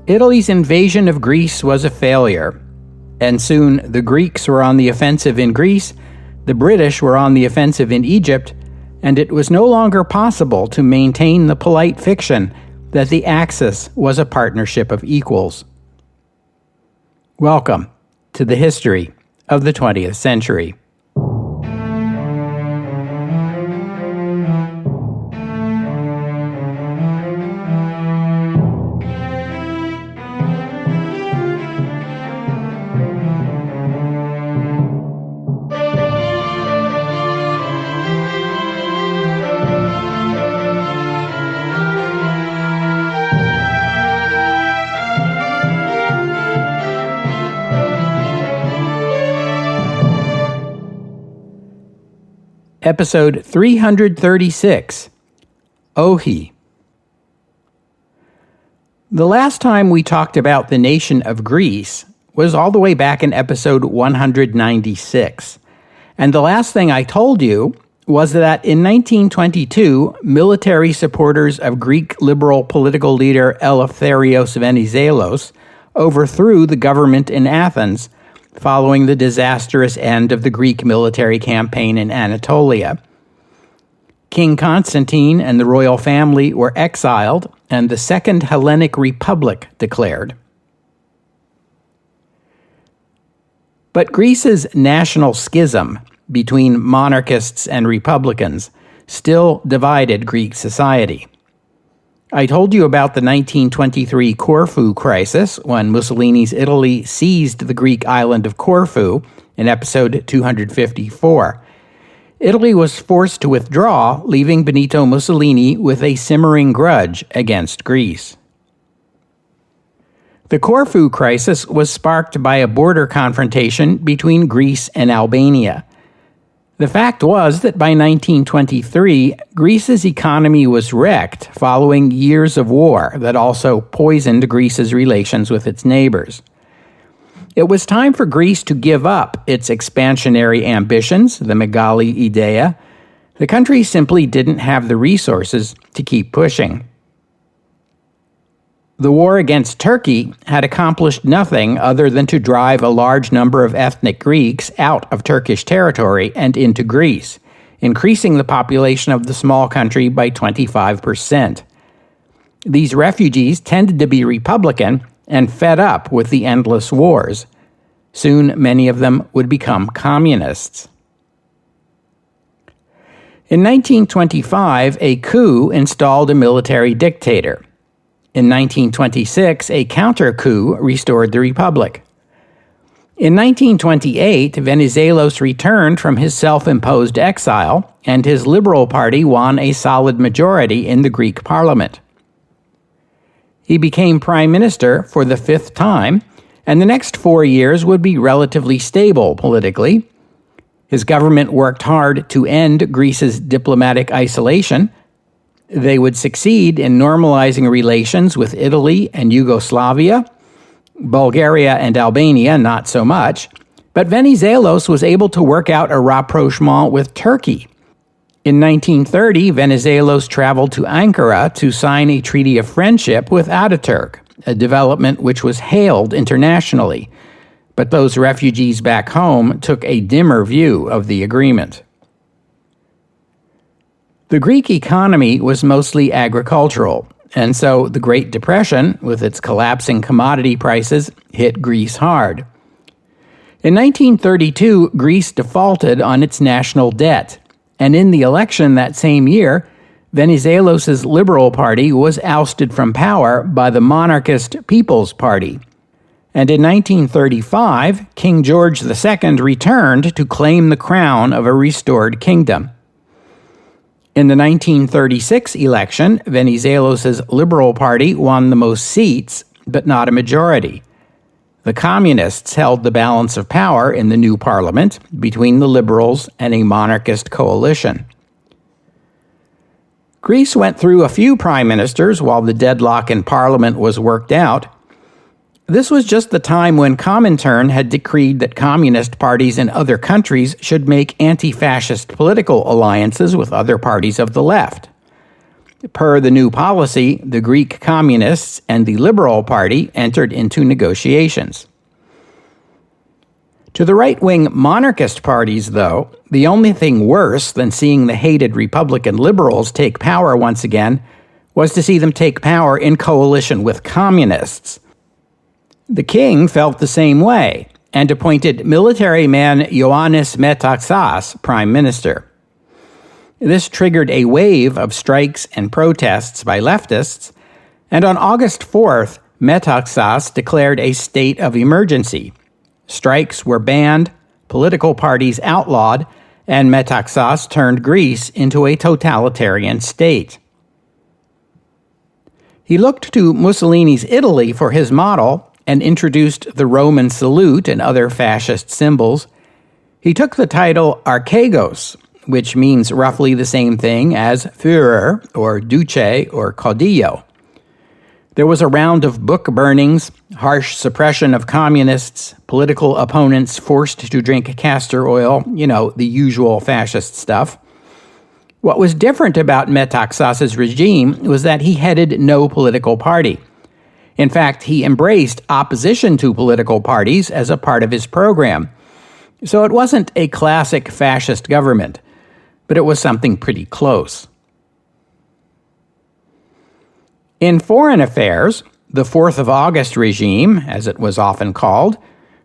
Italy's invasion of Greece was a failure, and soon the Greeks were on the offensive in Greece, the British were on the offensive in Egypt, and it was no longer possible to maintain the polite fiction that the Axis was a partnership of equals. Welcome to the history of the 20th century. Episode 336, Ohi. The last time we talked about the nation of Greece was all the way back in episode 196. And the last thing I told you was that in 1922, military supporters of Greek liberal political leader Eleftherios Venizelos overthrew the government in Athens following the disastrous end of the Greek military campaign in Anatolia. King Constantine and the royal family were exiled, and the Second Hellenic Republic declared. But Greece's national schism between monarchists and republicans still divided Greek society. I told you about the 1923 Corfu crisis when Mussolini's Italy seized the Greek island of Corfu in episode 254. Italy was forced to withdraw, leaving Benito Mussolini with a simmering grudge against Greece. The Corfu crisis was sparked by a border confrontation between Greece and Albania. The fact was that by 1923, Greece's economy was wrecked following years of war that also poisoned Greece's relations with its neighbors. It was time for Greece to give up its expansionary ambitions, the Megali Idea. The country simply didn't have the resources to keep pushing. The war against Turkey had accomplished nothing other than to drive a large number of ethnic Greeks out of Turkish territory and into Greece, increasing the population of the small country by 25%. These refugees tended to be Republican and fed up with the endless wars. Soon, many of them would become communists. In 1925, a coup installed a military dictator. In 1926, a counter-coup restored the republic. In 1928, Venizelos returned from his self-imposed exile, and his Liberal Party won a solid majority in the Greek parliament. He became prime minister for the fifth time, and the next 4 years would be relatively stable politically. His government worked hard to end Greece's diplomatic isolation. They would succeed in normalizing relations with Italy and Yugoslavia, Bulgaria and Albania not so much, but Venizelos was able to work out a rapprochement with Turkey. In 1930, Venizelos traveled to Ankara to sign a treaty of friendship with Ataturk, a development which was hailed internationally, but those refugees back home took a dimmer view of the agreement. The Greek economy was mostly agricultural, and so the Great Depression, with its collapsing commodity prices, hit Greece hard. In 1932, Greece defaulted on its national debt, and in the election that same year, Venizelos' Liberal Party was ousted from power by the monarchist People's Party. And in 1935, King George II returned to claim the crown of a restored kingdom. In the 1936 election, Venizelos' Liberal Party won the most seats, but not a majority. The Communists held the balance of power in the new parliament between the Liberals and a monarchist coalition. Greece went through a few prime ministers while the deadlock in parliament was worked out. This was just the time when Comintern had decreed that communist parties in other countries should make anti-fascist political alliances with other parties of the left. Per the new policy, the Greek communists and the Liberal Party entered into negotiations. To the right-wing monarchist parties, though, the only thing worse than seeing the hated Republican liberals take power once again was to see them take power in coalition with communists. The king felt the same way and appointed military man Ioannis Metaxas prime minister. This triggered a wave of strikes and protests by leftists, and on August 4th, Metaxas declared a state of emergency. Strikes were banned, political parties outlawed, and Metaxas turned Greece into a totalitarian state. He looked to Mussolini's Italy for his model and introduced the Roman salute and other fascist symbols. He took the title Archegos, which means roughly the same thing as Führer or Duce or Caudillo. There was a round of book burnings, harsh suppression of communists, political opponents forced to drink castor oil, the usual fascist stuff. What was different about Metaxas's regime was that he headed no political party. In fact, he embraced opposition to political parties as a part of his program. So it wasn't a classic fascist government, but it was something pretty close. In foreign affairs, the 4th of August regime, as it was often called,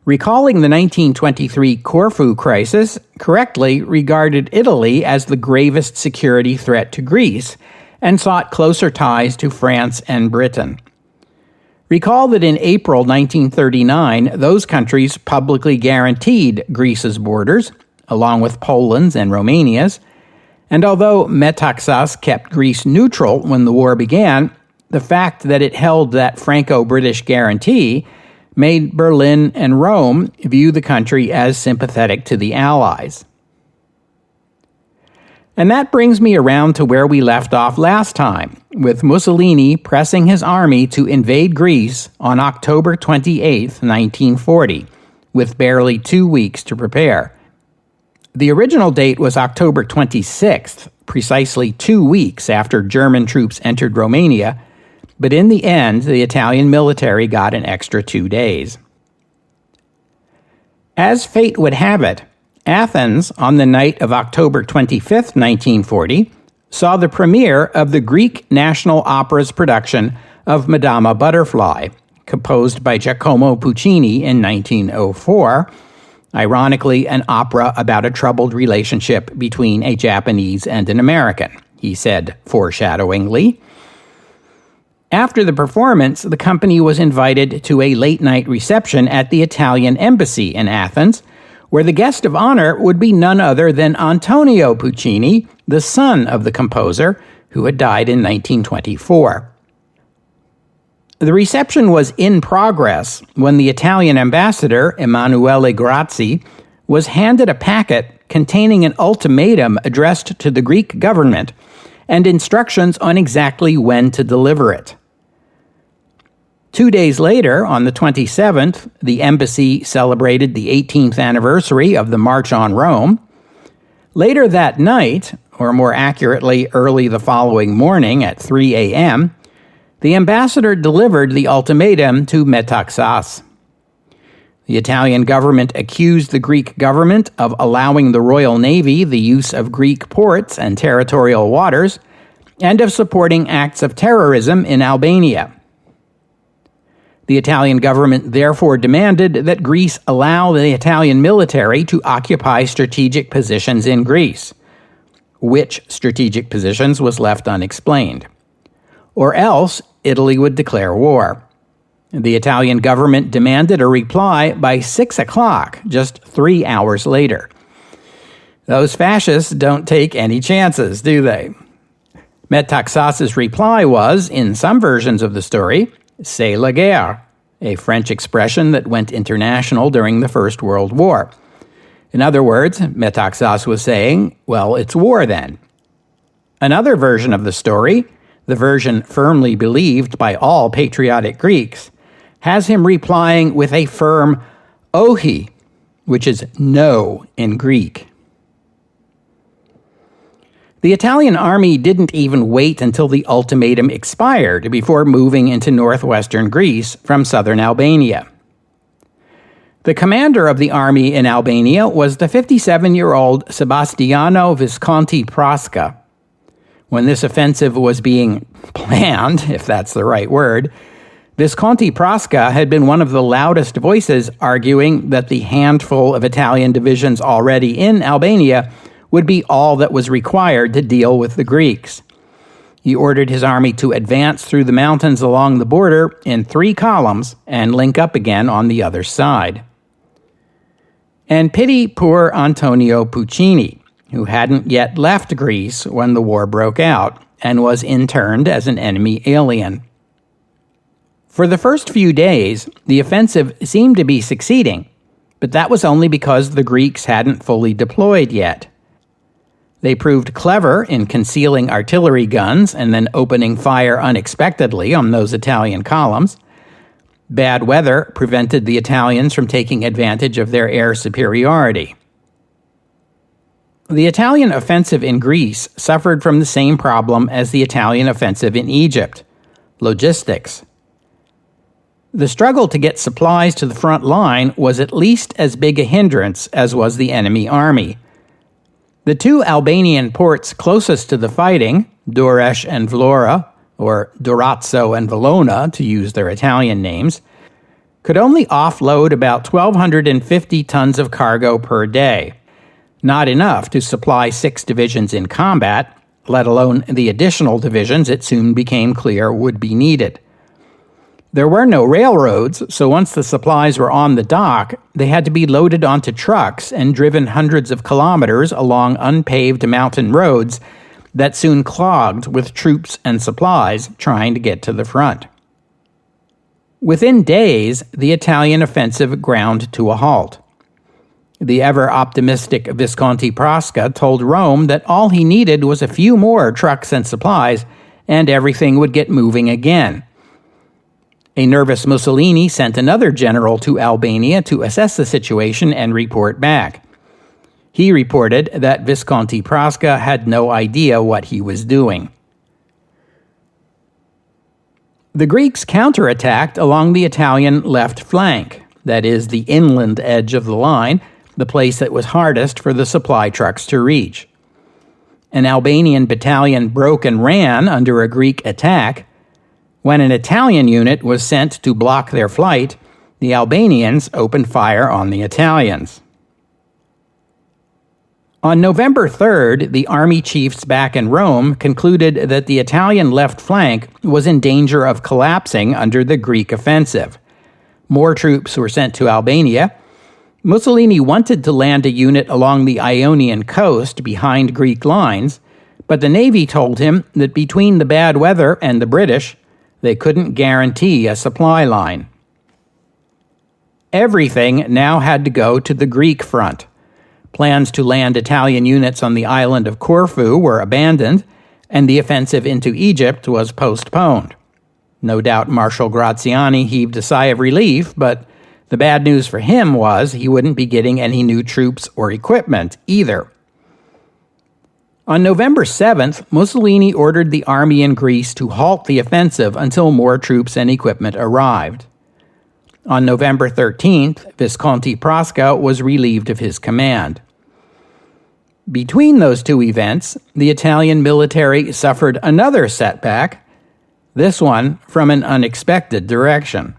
recalling the 1923 Corfu crisis, correctly regarded Italy as the gravest security threat to Greece and sought closer ties to France and Britain. Recall that in April 1939, those countries publicly guaranteed Greece's borders, along with Poland's and Romania's, and although Metaxas kept Greece neutral when the war began, the fact that it held that Franco-British guarantee made Berlin and Rome view the country as sympathetic to the Allies. And that brings me around to where we left off last time, with Mussolini pressing his army to invade Greece on October 28, 1940, with barely 2 weeks to prepare. The original date was October 26th, precisely 2 weeks after German troops entered Romania, but in the end, the Italian military got an extra 2 days. As fate would have it, Athens, on the night of October 25th, 1940, saw the premiere of the Greek National Opera's production of Madama Butterfly, composed by Giacomo Puccini in 1904, ironically an opera about a troubled relationship between a Japanese and an American, he said foreshadowingly. After the performance, the company was invited to a late-night reception at the Italian embassy in Athens, where the guest of honor would be none other than Antonio Puccini, the son of the composer, who had died in 1924. The reception was in progress when the Italian ambassador, Emanuele Grazzi, was handed a packet containing an ultimatum addressed to the Greek government and instructions on exactly when to deliver it. 2 days later, on the 27th, the embassy celebrated the 18th anniversary of the March on Rome. Later that night, or more accurately, early the following morning at 3 a.m., the ambassador delivered the ultimatum to Metaxas. The Italian government accused the Greek government of allowing the Royal Navy the use of Greek ports and territorial waters, and of supporting acts of terrorism in Albania. The Italian government therefore demanded that Greece allow the Italian military to occupy strategic positions in Greece. Which strategic positions was left unexplained. Or else, Italy would declare war. The Italian government demanded a reply by 6 o'clock, just 3 hours later. Those fascists don't take any chances, do they? Metaxas's reply was, in some versions of the story, c'est la guerre, a French expression that went international during the First World War. In other words, Metaxas was saying, well, it's war then. Another version of the story, the version firmly believed by all patriotic Greeks, has him replying with a firm ohi, which is no in Greek. The Italian army didn't even wait until the ultimatum expired before moving into northwestern Greece from southern Albania. The commander of the army in Albania was the 57-year-old Sebastiano Visconti Prasca. When this offensive was being planned, if that's the right word, Visconti Prasca had been one of the loudest voices arguing that the handful of Italian divisions already in Albania would be all that was required to deal with the Greeks. He ordered his army to advance through the mountains along the border in 3 columns and link up again on the other side. And pity poor Antonio Puccini, who hadn't yet left Greece when the war broke out and was interned as an enemy alien. For the first few days, the offensive seemed to be succeeding, but that was only because the Greeks hadn't fully deployed yet. They proved clever in concealing artillery guns and then opening fire unexpectedly on those Italian columns. Bad weather prevented the Italians from taking advantage of their air superiority. The Italian offensive in Greece suffered from the same problem as the Italian offensive in Egypt: logistics. The struggle to get supplies to the front line was at least as big a hindrance as was the enemy army. The 2 Albanian ports closest to the fighting, Durrës and Vlora, or Durazzo and Valona to use their Italian names, could only offload about 1,250 tons of cargo per day. Not enough to supply 6 divisions in combat, let alone the additional divisions it soon became clear would be needed. There were no railroads, so once the supplies were on the dock, they had to be loaded onto trucks and driven hundreds of kilometers along unpaved mountain roads that soon clogged with troops and supplies trying to get to the front. Within days, the Italian offensive ground to a halt. The ever-optimistic Visconti Prasca told Rome that all he needed was a few more trucks and supplies, and everything would get moving again. A nervous Mussolini sent another general to Albania to assess the situation and report back. He reported that Visconti Prasca had no idea what he was doing. The Greeks counterattacked along the Italian left flank, that is, the inland edge of the line, the place that was hardest for the supply trucks to reach. An Albanian battalion broke and ran under a Greek attack. When an Italian unit was sent to block their flight, the Albanians opened fire on the Italians. On November 3rd, the army chiefs back in Rome concluded that the Italian left flank was in danger of collapsing under the Greek offensive. More troops were sent to Albania. Mussolini wanted to land a unit along the Ionian coast behind Greek lines, but the Navy told him that between the bad weather and the British, they couldn't guarantee a supply line. Everything now had to go to the Greek front. Plans to land Italian units on the island of Corfu were abandoned, and the offensive into Egypt was postponed. No doubt Marshal Graziani heaved a sigh of relief, but the bad news for him was he wouldn't be getting any new troops or equipment either. On November 7th, Mussolini ordered the army in Greece to halt the offensive until more troops and equipment arrived. On November 13th, Visconti Prasca was relieved of his command. Between those 2 events, the Italian military suffered another setback, this one from an unexpected direction.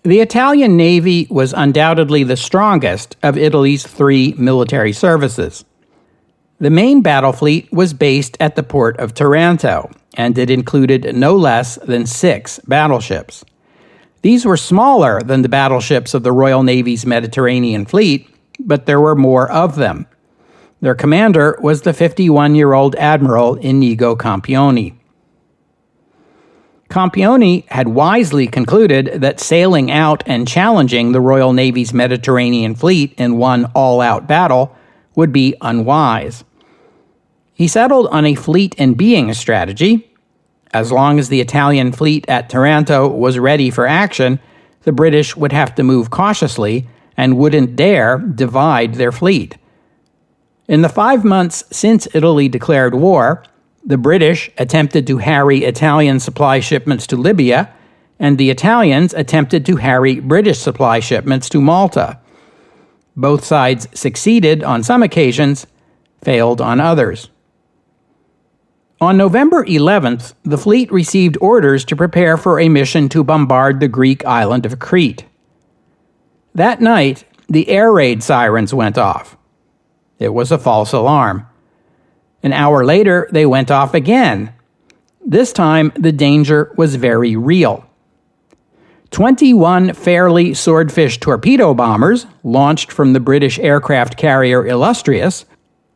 The Italian Navy was undoubtedly the strongest of Italy's 3 military services. The main battle fleet was based at the port of Taranto, and it included no less than 6 battleships. These were smaller than the battleships of the Royal Navy's Mediterranean Fleet, but there were more of them. Their commander was the 51-year-old Admiral Inigo Campioni. Campioni had wisely concluded that sailing out and challenging the Royal Navy's Mediterranean Fleet in one all-out battle would be unwise. He settled on a fleet and being strategy. As long as the Italian fleet at Taranto was ready for action, the British would have to move cautiously and wouldn't dare divide their fleet. In the 5 months since Italy declared war, the British attempted to harry Italian supply shipments to Libya, and the Italians attempted to harry British supply shipments to Malta. Both sides succeeded on some occasions, failed on others. On November 11th, the fleet received orders to prepare for a mission to bombard the Greek island of Crete. That night, the air raid sirens went off. It was a false alarm. An hour later, they went off again. This time, the danger was very real. 21 Fairley Swordfish torpedo bombers, launched from the British aircraft carrier Illustrious,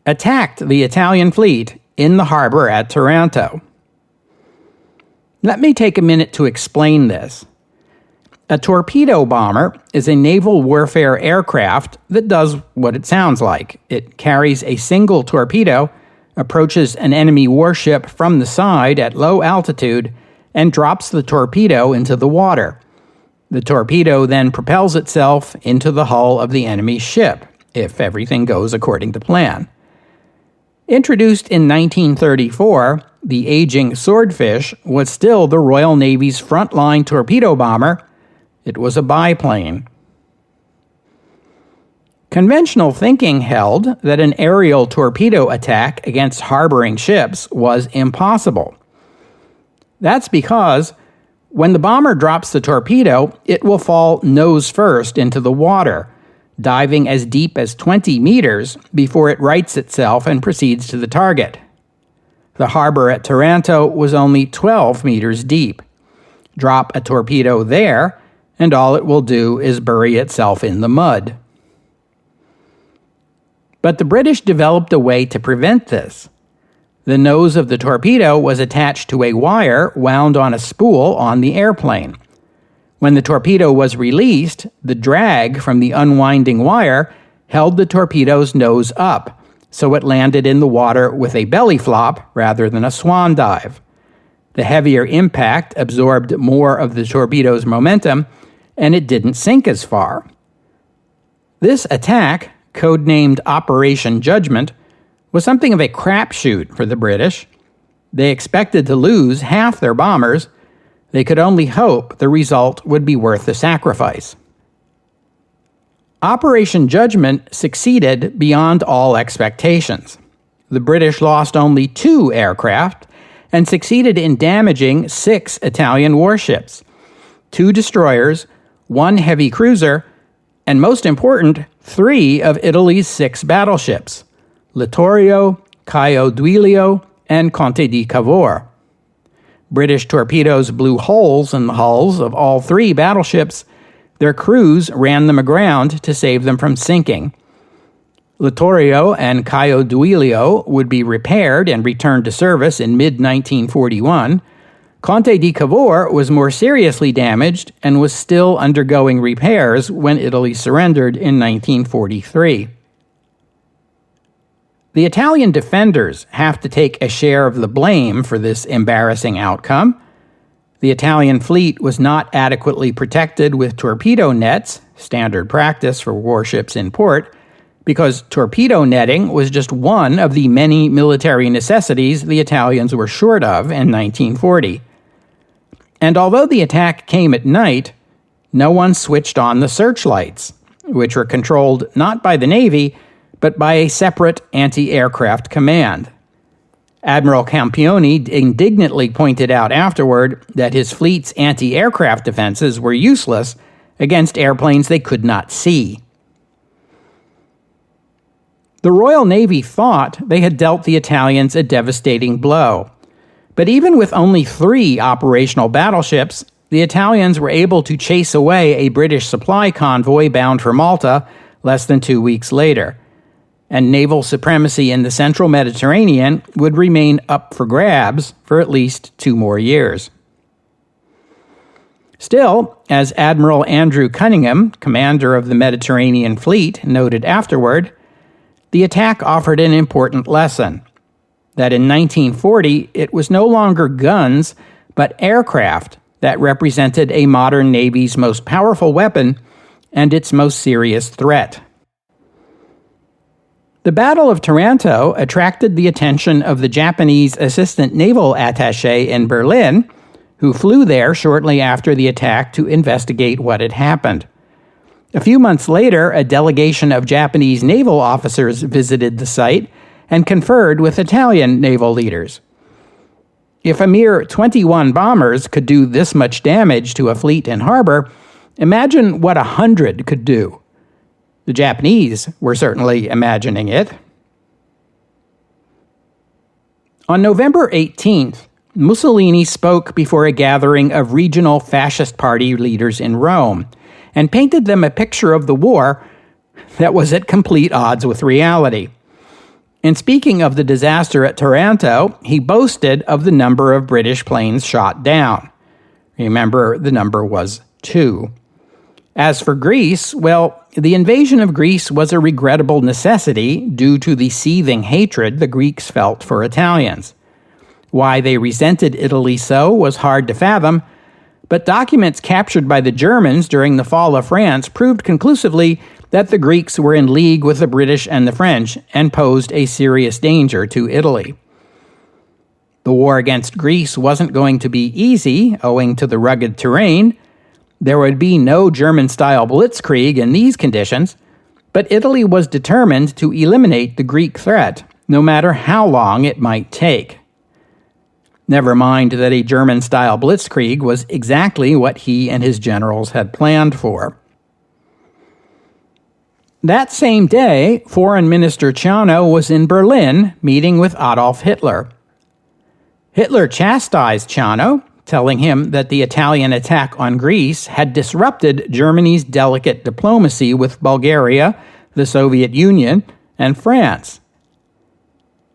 attacked the Italian fleet in the harbor at Taranto. Let me take a minute to explain this. A torpedo bomber is a naval warfare aircraft that does what it sounds like. It carries a single torpedo, approaches an enemy warship from the side at low altitude, and drops the torpedo into the water. The torpedo then propels itself into the hull of the enemy ship, if everything goes according to plan. Introduced in 1934, the aging Swordfish was still the Royal Navy's frontline torpedo bomber. It was a biplane. Conventional thinking held that an aerial torpedo attack against harboring ships was impossible. That's because when the bomber drops the torpedo, it will fall nose first into the water, diving as deep as 20 meters before it rights itself and proceeds to the target. The harbor at Taranto was only 12 meters deep. Drop a torpedo there, and all it will do is bury itself in the mud. But the British developed a way to prevent this. The nose of the torpedo was attached to a wire wound on a spool on the airplane. When the torpedo was released, the drag from the unwinding wire held the torpedo's nose up, so it landed in the water with a belly flop rather than a swan dive. The heavier impact absorbed more of the torpedo's momentum, and it didn't sink as far. This attack, codenamed Operation Judgment, was something of a crapshoot for the British. They expected to lose half their bombers. They could only hope the result would be worth the sacrifice. Operation Judgment succeeded beyond all expectations. The British lost only 2 aircraft and succeeded in damaging 6 Italian warships, 2 destroyers, 1 heavy cruiser, and most important, 3 of Italy's 6 battleships, Littorio, Caio Duilio, and Conte di Cavour. British torpedoes blew holes in the hulls of all 3 battleships. Their crews ran them aground to save them from sinking. Littorio and Caio Duilio would be repaired and returned to service in mid-1941. Conte di Cavour was more seriously damaged and was still undergoing repairs when Italy surrendered in 1943. The Italian defenders have to take a share of the blame for this embarrassing outcome. The Italian fleet was not adequately protected with torpedo nets, standard practice for warships in port, because torpedo netting was just one of the many military necessities the Italians were short of in 1940. And although the attack came at night, no one switched on the searchlights, which were controlled not by the Navy, but by a separate anti-aircraft command. Admiral Campioni indignantly pointed out afterward that his fleet's anti-aircraft defenses were useless against airplanes they could not see. The Royal Navy thought they had dealt the Italians a devastating blow. But even with only 3 operational battleships, the Italians were able to chase away a British supply convoy bound for Malta less than 2 weeks later. And naval supremacy in the central Mediterranean would remain up for grabs for at least 2 more years. Still, as Admiral Andrew Cunningham, commander of the Mediterranean Fleet, noted afterward, the attack offered an important lesson, that in 1940 it was no longer guns, but aircraft that represented a modern Navy's most powerful weapon and its most serious threat. The Battle of Taranto attracted the attention of the Japanese Assistant Naval Attaché in Berlin, who flew there shortly after the attack to investigate what had happened. A few months later, a delegation of Japanese naval officers visited the site and conferred with Italian naval leaders. If a mere 21 bombers could do this much damage to a fleet in harbor, imagine what 100 could do. The Japanese were certainly imagining it. On November 18th, Mussolini spoke before a gathering of regional fascist party leaders in Rome and painted them a picture of the war that was at complete odds with reality. In speaking of the disaster at Taranto, he boasted of the number of British planes shot down. Remember, the number was 2. As for Greece, well, the invasion of Greece was a regrettable necessity due to the seething hatred the Greeks felt for Italians. Why they resented Italy so was hard to fathom, but documents captured by the Germans during the fall of France proved conclusively that the Greeks were in league with the British and the French and posed a serious danger to Italy. The war against Greece wasn't going to be easy, owing to the rugged terrain. There would be no German-style blitzkrieg in these conditions, but Italy was determined to eliminate the Greek threat, no matter how long it might take. Never mind that a German-style blitzkrieg was exactly what he and his generals had planned for. That same day, Foreign Minister Ciano was in Berlin meeting with Adolf Hitler. Hitler chastised Ciano, telling him that the Italian attack on Greece had disrupted Germany's delicate diplomacy with Bulgaria, the Soviet Union, and France.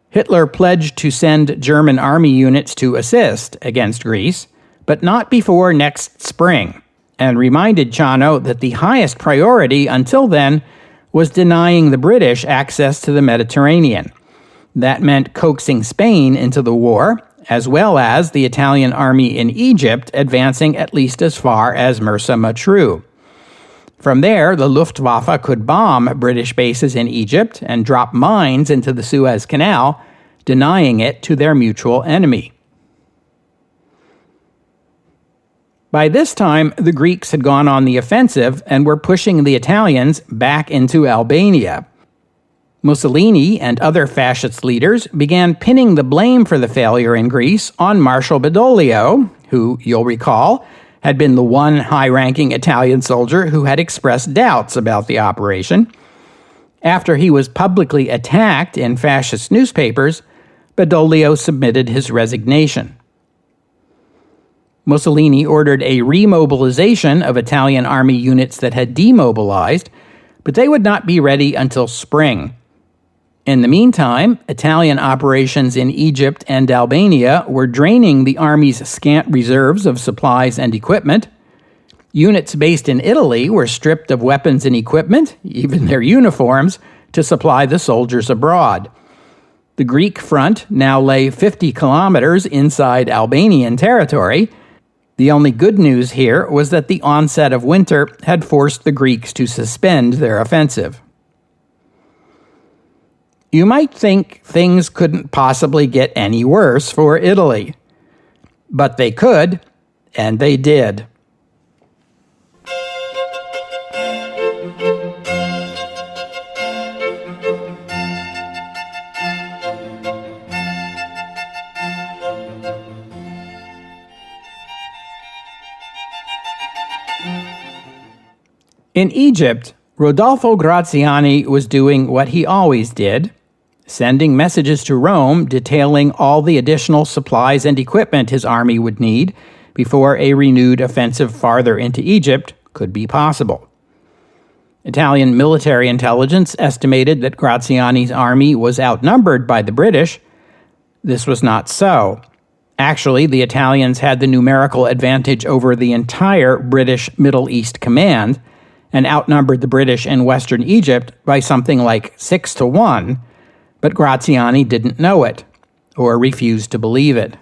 Hitler pledged to send German army units to assist against Greece, but not before next spring, and reminded Ciano that the highest priority until then was denying the British access to the Mediterranean. That meant coaxing Spain into the war, as well as the Italian army in Egypt advancing at least as far as Mersa Matruh. From there, the Luftwaffe could bomb British bases in Egypt and drop mines into the Suez Canal, denying it to their mutual enemy. By this time, the Greeks had gone on the offensive and were pushing the Italians back into Albania. Mussolini and other fascist leaders began pinning the blame for the failure in Greece on Marshal Badoglio, who, you'll recall, had been the one high-ranking Italian soldier who had expressed doubts about the operation. After he was publicly attacked in fascist newspapers, Badoglio submitted his resignation. Mussolini ordered a remobilization of Italian army units that had demobilized, but they would not be ready until spring. In the meantime, Italian operations in Egypt and Albania were draining the army's scant reserves of supplies and equipment. Units based in Italy were stripped of weapons and equipment, even their uniforms, to supply the soldiers abroad. The Greek front now lay 50 kilometers inside Albanian territory. The only good news here was that the onset of winter had forced the Greeks to suspend their offensive. You might think things couldn't possibly get any worse for Italy. But they could, and they did. In Egypt, Rodolfo Graziani was doing what he always did, sending messages to Rome detailing all the additional supplies and equipment his army would need before a renewed offensive farther into Egypt could be possible. Italian military intelligence estimated that Graziani's army was outnumbered by the British. This was not so. Actually, the Italians had the numerical advantage over the entire British Middle East Command and outnumbered the British in western Egypt by something like 6-1, but Graziani didn't know it, or refused to believe it.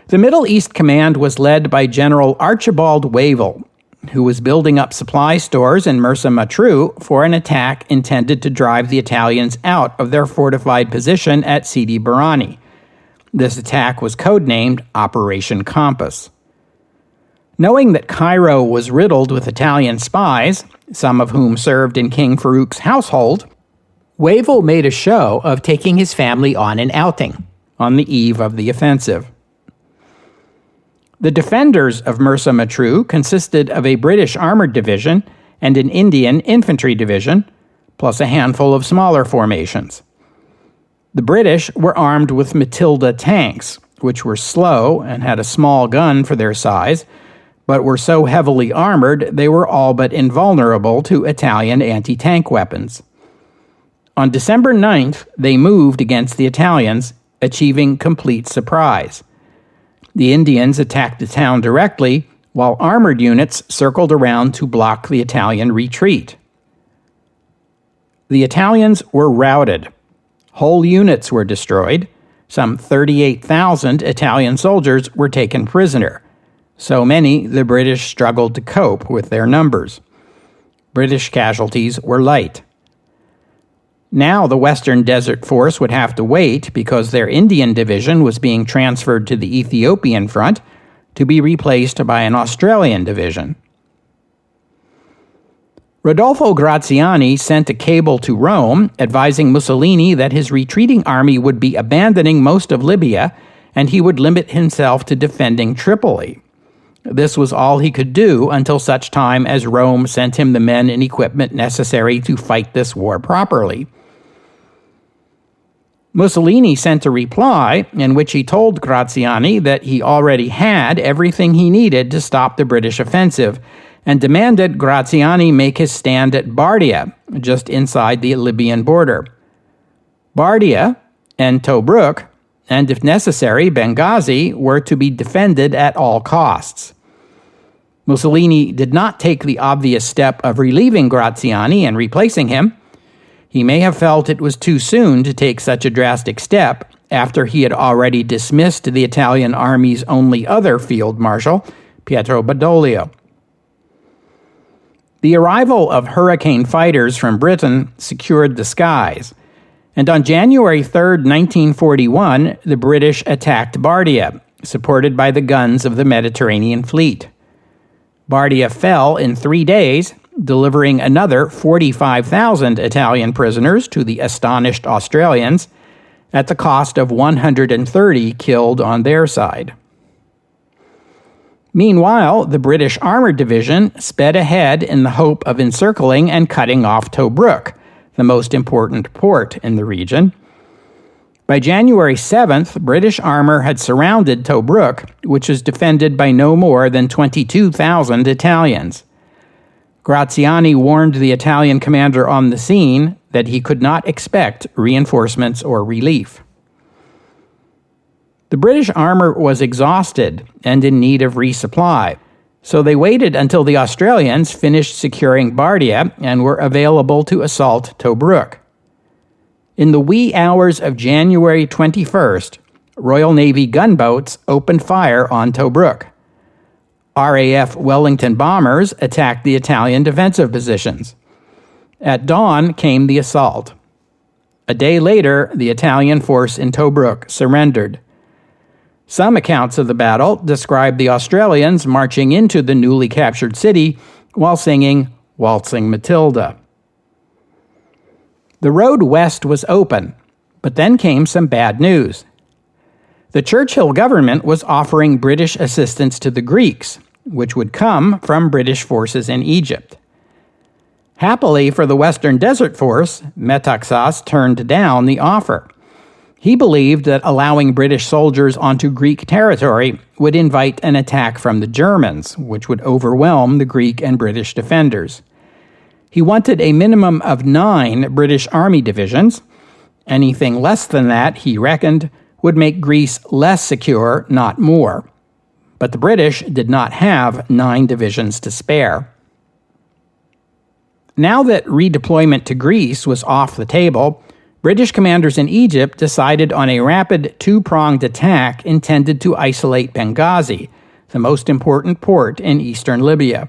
The Middle East Command was led by General Archibald Wavell, who was building up supply stores in Mersa Matruh for an attack intended to drive the Italians out of their fortified position at Sidi Barrani. This attack was codenamed Operation Compass. Knowing that Cairo was riddled with Italian spies, some of whom served in King Farouk's household, Wavell made a show of taking his family on an outing on the eve of the offensive. The defenders of Mersa Matruh consisted of a British armored division and an Indian infantry division, plus a handful of smaller formations. The British were armed with Matilda tanks, which were slow and had a small gun for their size, but were so heavily armored they were all but invulnerable to Italian anti-tank weapons. On December 9th, they moved against the Italians, achieving complete surprise. The Indians attacked the town directly, while armored units circled around to block the Italian retreat. The Italians were routed. Whole units were destroyed. Some 38,000 Italian soldiers were taken prisoner. So many, the British struggled to cope with their numbers. British casualties were light. Now the Western Desert Force would have to wait because their Indian division was being transferred to the Ethiopian front to be replaced by an Australian division. Rodolfo Graziani sent a cable to Rome advising Mussolini that his retreating army would be abandoning most of Libya and he would limit himself to defending Tripoli. This was all he could do until such time as Rome sent him the men and equipment necessary to fight this war properly. Mussolini sent a reply in which he told Graziani that he already had everything he needed to stop the British offensive and demanded Graziani make his stand at Bardia, just inside the Libyan border. Bardia and Tobruk, and if necessary, Benghazi, were to be defended at all costs. Mussolini did not take the obvious step of relieving Graziani and replacing him. He may have felt it was too soon to take such a drastic step after he had already dismissed the Italian army's only other field marshal, Pietro Badoglio. The arrival of Hurricane fighters from Britain secured the skies, and on January 3, 1941, the British attacked Bardia, supported by the guns of the Mediterranean Fleet. Bardia fell in 3 days, delivering another 45,000 Italian prisoners to the astonished Australians at the cost of 130 killed on their side. Meanwhile, the British Armored Division sped ahead in the hope of encircling and cutting off Tobruk, the most important port in the region. By January 7th, British armor had surrounded Tobruk, which was defended by no more than 22,000 Italians. Graziani warned the Italian commander on the scene that he could not expect reinforcements or relief. The British armor was exhausted and in need of resupply, so they waited until the Australians finished securing Bardia and were available to assault Tobruk. In the wee hours of January 21st, Royal Navy gunboats opened fire on Tobruk. RAF Wellington bombers attacked the Italian defensive positions. At dawn came the assault. A day later, the Italian force in Tobruk surrendered. Some accounts of the battle describe the Australians marching into the newly captured city while singing Waltzing Matilda. The road west was open, but then came some bad news. The Churchill government was offering British assistance to the Greeks, which would come from British forces in Egypt. Happily for the Western Desert Force, Metaxas turned down the offer. He believed that allowing British soldiers onto Greek territory would invite an attack from the Germans, which would overwhelm the Greek and British defenders. He wanted a minimum of 9 British Army divisions. Anything less than that, he reckoned, would make Greece less secure, not more. But the British did not have 9 divisions to spare. Now that redeployment to Greece was off the table, British commanders in Egypt decided on a rapid 2-pronged attack intended to isolate Benghazi, the most important port in eastern Libya.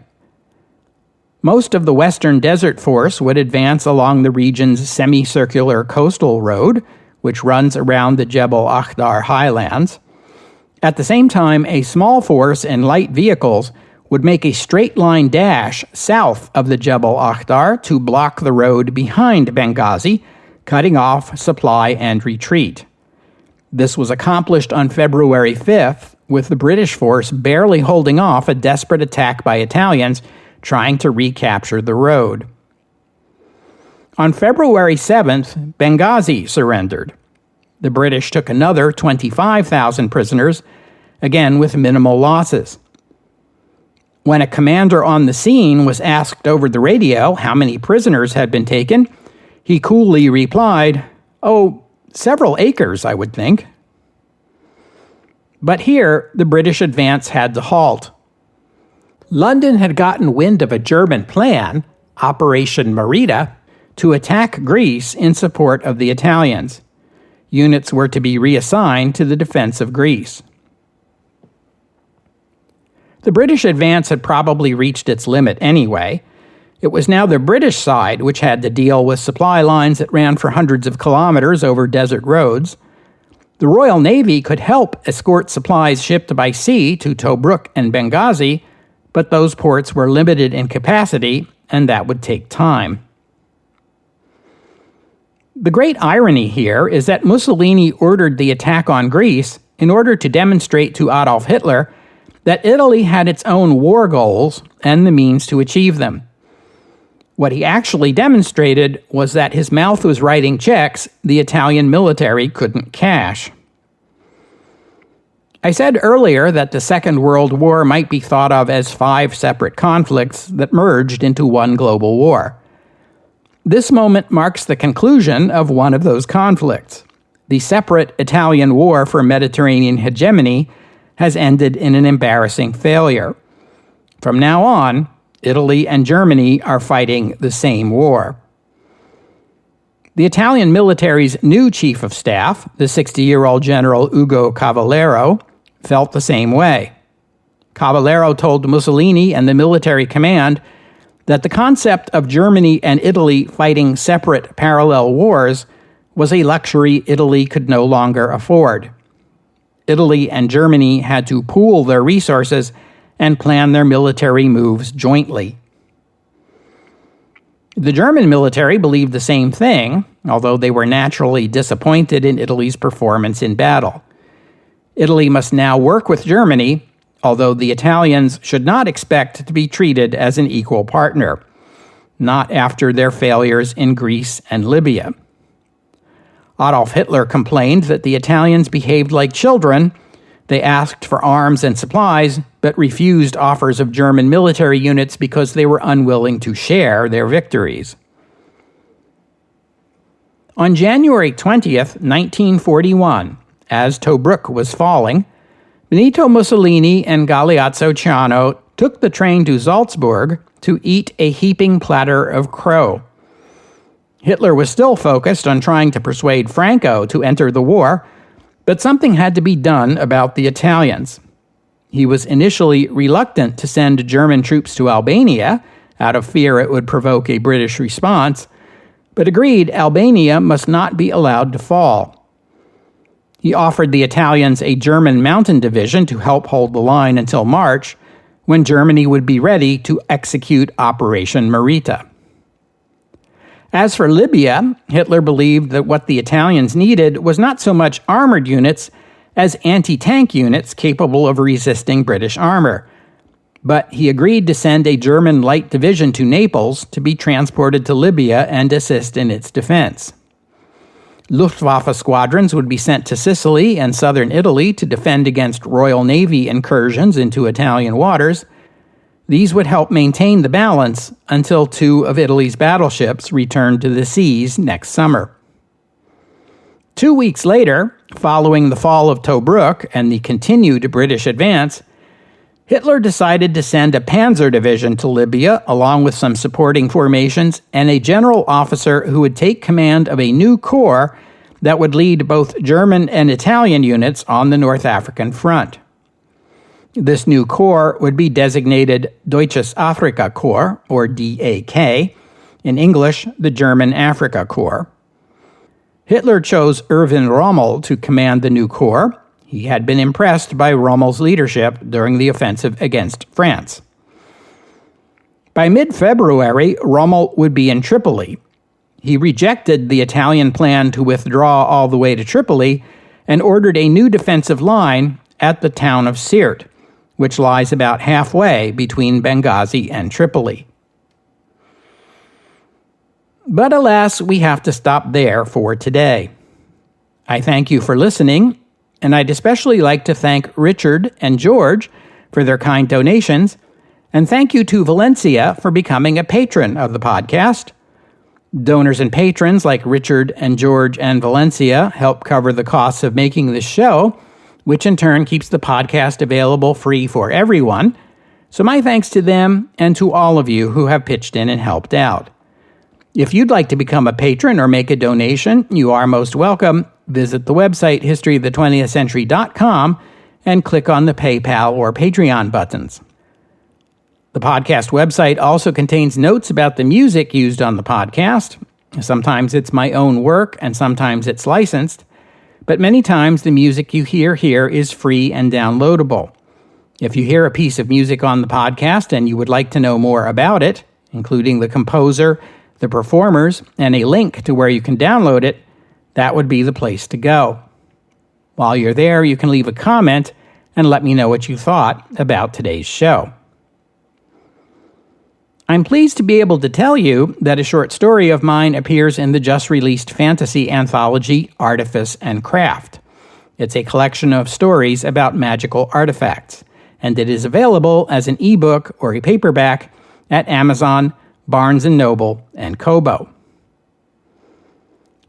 Most of the Western Desert Force would advance along the region's semicircular coastal road, which runs around the Jebel Akhdar highlands. At the same time, a small force in light vehicles would make a straight-line dash south of the Jebel Akhdar to block the road behind Benghazi, cutting off supply and retreat. This was accomplished on February 5th, with the British force barely holding off a desperate attack by Italians trying to recapture the road. On February 7th, Benghazi surrendered. The British took another 25,000 prisoners, again with minimal losses. When a commander on the scene was asked over the radio how many prisoners had been taken, he coolly replied, "Oh, several acres, I would think." But here, the British advance had to halt. London had gotten wind of a German plan, Operation Marita, to attack Greece in support of the Italians. Units were to be reassigned to the defense of Greece. The British advance had probably reached its limit anyway. It was now the British side which had to deal with supply lines that ran for hundreds of kilometers over desert roads. The Royal Navy could help escort supplies shipped by sea to Tobruk and Benghazi, but those ports were limited in capacity, and that would take time. The great irony here is that Mussolini ordered the attack on Greece in order to demonstrate to Adolf Hitler that Italy had its own war goals and the means to achieve them. What he actually demonstrated was that his mouth was writing checks the Italian military couldn't cash. I said earlier that the Second World War might be thought of as 5 separate conflicts that merged into one global war. This moment marks the conclusion of one of those conflicts. The separate Italian war for Mediterranean hegemony has ended in an embarrassing failure. From now on, Italy and Germany are fighting the same war. The Italian military's new chief of staff, the 60-year-old General Ugo Cavallero, felt the same way. Cavallero told Mussolini and the military command that the concept of Germany and Italy fighting separate parallel wars was a luxury Italy could no longer afford. Italy and Germany had to pool their resources and plan their military moves jointly. The German military believed the same thing, although they were naturally disappointed in Italy's performance in battle. Italy must now work with Germany, although the Italians should not expect to be treated as an equal partner, not after their failures in Greece and Libya. Adolf Hitler complained that the Italians behaved like children. They asked for arms and supplies, but refused offers of German military units because they were unwilling to share their victories. On January 20th, 1941, as Tobruk was falling, Benito Mussolini and Galeazzo Ciano took the train to Salzburg to eat a heaping platter of crow. Hitler was still focused on trying to persuade Franco to enter the war, but something had to be done about the Italians. He was initially reluctant to send German troops to Albania, out of fear it would provoke a British response, but agreed Albania must not be allowed to fall. He offered the Italians a German mountain division to help hold the line until March, when Germany would be ready to execute Operation Marita. As for Libya, Hitler believed that what the Italians needed was not so much armored units as anti-tank units capable of resisting British armor. but he agreed to send a German light division to Naples to be transported to Libya and assist in its defense. Luftwaffe squadrons would be sent to Sicily and southern Italy to defend against Royal Navy incursions into Italian waters. These would help maintain the balance until 2 of Italy's battleships returned to the seas next summer. 2 weeks later, following the fall of Tobruk and the continued British advance, Hitler decided to send a panzer division to Libya along with some supporting formations and a general officer who would take command of a new corps that would lead both German and Italian units on the North African front. This new corps would be designated Deutsches Afrika Korps, or DAK, in English, the German Africa Corps. Hitler chose Erwin Rommel to command the new corps. He had been impressed by Rommel's leadership during the offensive against France. By mid-February, Rommel would be in Tripoli. He rejected the Italian plan to withdraw all the way to Tripoli and ordered a new defensive line at the town of Sirte, which lies about halfway between Benghazi and Tripoli. But alas, we have to stop there for today. I thank you for listening, and I'd especially like to thank Richard and George for their kind donations, and thank you to Valencia for becoming a patron of the podcast. Donors and patrons like Richard and George and Valencia help cover the costs of making this show, which in turn keeps the podcast available free for everyone. So my thanks to them and to all of you who have pitched in and helped out. If you'd like to become a patron or make a donation, you are most welcome. Visit the website historyofthe20thcentury.com and click on the PayPal or Patreon buttons. The podcast website also contains notes about the music used on the podcast. Sometimes it's my own work and sometimes it's licensed, but many times the music you hear here is free and downloadable. If you hear a piece of music on the podcast and you would like to know more about it, including the composer, the performers, and a link to where you can download it, that would be the place to go. While you're there, you can leave a comment and let me know what you thought about today's show. I'm pleased to be able to tell you that a short story of mine appears in the just-released fantasy anthology Artifice and Craft. It's a collection of stories about magical artifacts, and it is available as an ebook or a paperback at Amazon, Barnes & Noble, and Kobo.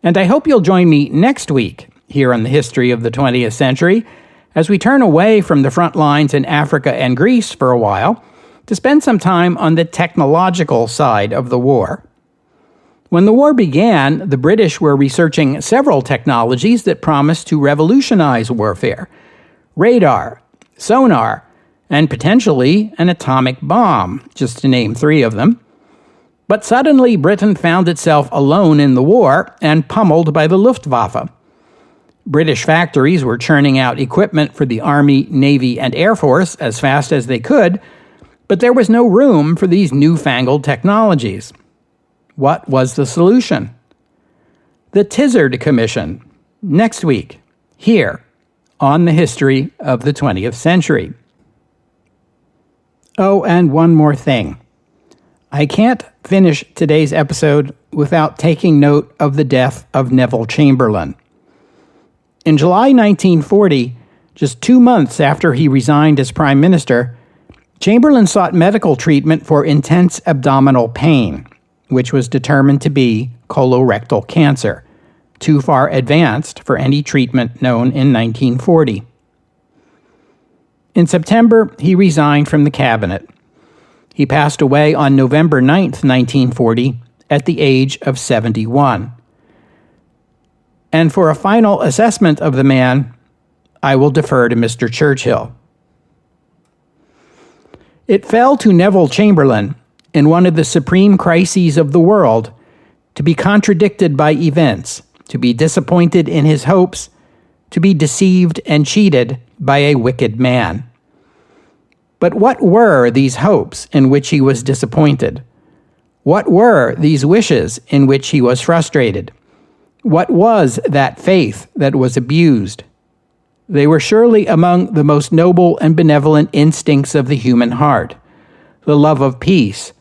And I hope you'll join me next week here on the History of the 20th Century as we turn away from the front lines in Africa and Greece for a while to spend some time on the technological side of the war. When the war began, the British were researching several technologies that promised to revolutionize warfare: radar, sonar, and potentially an atomic bomb, just to name 3 of them. But suddenly Britain found itself alone in the war and pummeled by the Luftwaffe. British factories were churning out equipment for the Army, Navy, and Air Force as fast as they could, but there was no room for these newfangled technologies. What was the solution? The Tizard Commission, next week, here on the History of the 20th Century. Oh, and one more thing. I can't finish today's episode without taking note of the death of Neville Chamberlain. In July 1940, just 2 months after he resigned as Prime Minister, Chamberlain sought medical treatment for intense abdominal pain, which was determined to be colorectal cancer, too far advanced for any treatment known in 1940. In September, he resigned from the cabinet. He passed away on November 9, 1940, at the age of 71. And for a final assessment of the man, I will defer to Mr. Churchill. It fell to Neville Chamberlain, in one of the supreme crises of the world, to be contradicted by events, to be disappointed in his hopes, to be deceived and cheated by a wicked man. But what were these hopes in which he was disappointed? What were these wishes in which he was frustrated? What was that faith that was abused? They were surely among the most noble and benevolent instincts of the human heart, the love of peace,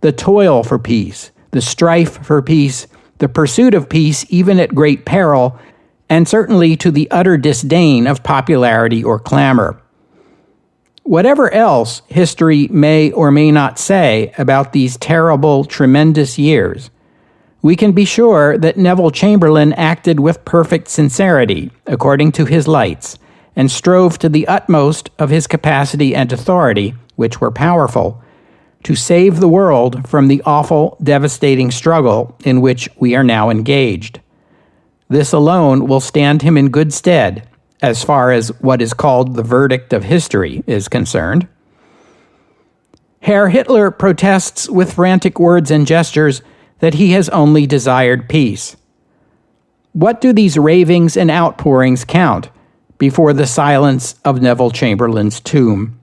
the toil for peace, the strife for peace, the pursuit of peace even at great peril, and certainly to the utter disdain of popularity or clamor. Whatever else history may or may not say about these terrible, tremendous years, we can be sure that Neville Chamberlain acted with perfect sincerity, according to his lights, and strove to the utmost of his capacity and authority, which were powerful, to save the world from the awful, devastating struggle in which we are now engaged. This alone will stand him in good stead, as far as what is called the verdict of history is concerned. Herr Hitler protests with frantic words and gestures that he has only desired peace. What do these ravings and outpourings count before the silence of Neville Chamberlain's tomb?